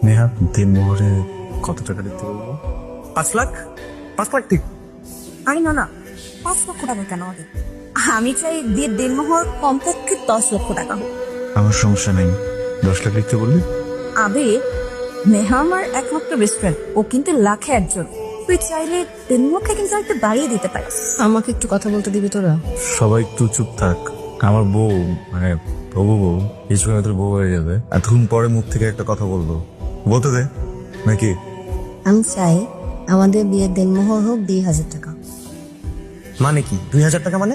নেহা, দিন মোহরে কত টাকা দিতে বলবো? 5 লাখ? 5 লাখ ঠিক? আরে না না, 5 লক্ষ টাকা কেন হবে? আমি চাই বিয়ের দেনমোহর কমপক্ষে 10 লক্ষ টাকা হোক। আমার সমস্যা নেই, 10 লাখ লিখতে বললি? আবে, নেহা আমার একমাত্র বেস্ট ফ্রেন্ড, ও কিন্তু লাখে একজন। তুই চাইলে দেনমোহরকে কিন্তু একটু বাড়িয়ে দিতে পারিস। আমাকে একটু কথা বলতে দিবি তোরা? সবাই একটু চুপ থাক। আমার বউ, মানে হবু বউ, এই সময় তোর বউ হয়ে যাবে, এতক্ষণ পরে মুখ থেকে একটা কথা বলবো, বলতে দে নাকি? আমি চাই আমাদের বিয়ের দেনমোহর হোক 2,000 টাকা। মানে কি 2,000 টাকা? মানে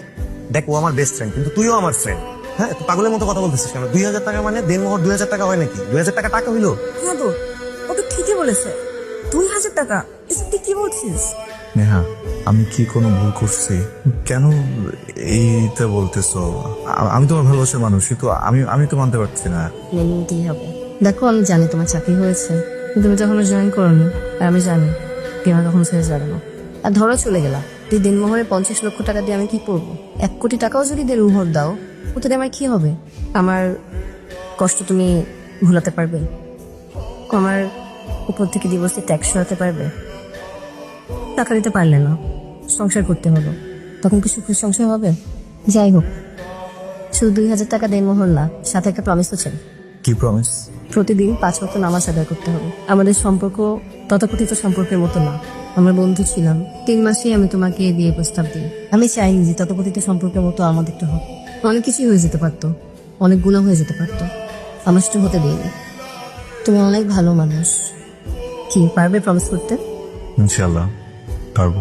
দেখ, ও আমার বেস্ট ফ্রেন্ড, কিন্তু তুইও আমার ফ্রেন্ড। হ্যাঁ, তুই পাগলের মতো কথা বলতেছিস কেন? 2,000 টাকা মানে দেনমোহর 2,000 টাকা হয় নাকি? 2,000 টাকা টাকা হইলো? হ্যাঁ তো, ও তো ঠিকই বলেছে, 2,000 টাকা। এসব তুই কি বলছিস? নেহা, আমি কি কোনো ভুল করছি? কেন এইটা বলতেছো? আমি তোমার ভালোবাসার মানুষ, কিন্তু আমি তো মানতে পারছি না। মেনে নিতেই হবে। দেখো, আমি জানি তোমার চাকরি হয়েছে, কিন্তু তুমি তখনও জয়েন করোনি। আর আমি জানি তোমার তখন শেষ যাবে না। আর ধরো চলে গেলা, তুই দেনমোহরে 50 লক্ষ টাকা দিয়ে আমি কি করবো? 1 কোটি টাকাও যদি দেনমোহর দাও, ওতে দিয়ে আমার কি হবে? আমার কষ্ট তুমি ভুলাতে পারবে? আমার উপর থেকে ডিভোর্সের ট্যাক্স সরাতে পারবে? টাকা দিতে পারলে না, সংসার করতে হলো, তখন কি সুখের সংসার হবে? যাই হোক, শুধু 2,000 টাকা দেনমোহর না, সাথে একটা প্রমিস তো চাই। কি প্রমিস? প্রতিদিন 5 ওয়াক্ত নামাজ আদায় করতে হবে। আমাদের সম্পর্ক তথাকথিত সম্পর্কের মতো না, আমরা বন্ধু ছিলাম। 3 মাসেই আমি তোমাকে বিয়ে প্রস্তাব দিই। আমি চাইনি যে তথাকথিত সম্পর্কের মতো আমাদেরটা হোক। অনেক কিছুই হয়ে যেতে পারতো, অনেক গুণা হয়ে যেতে পারতো, আমার সেটা হতে দিইনি। তুমি অনেক ভালো মানুষ। কি পারবে প্রমিস করতে? ইনশাল্লাহ পারবো।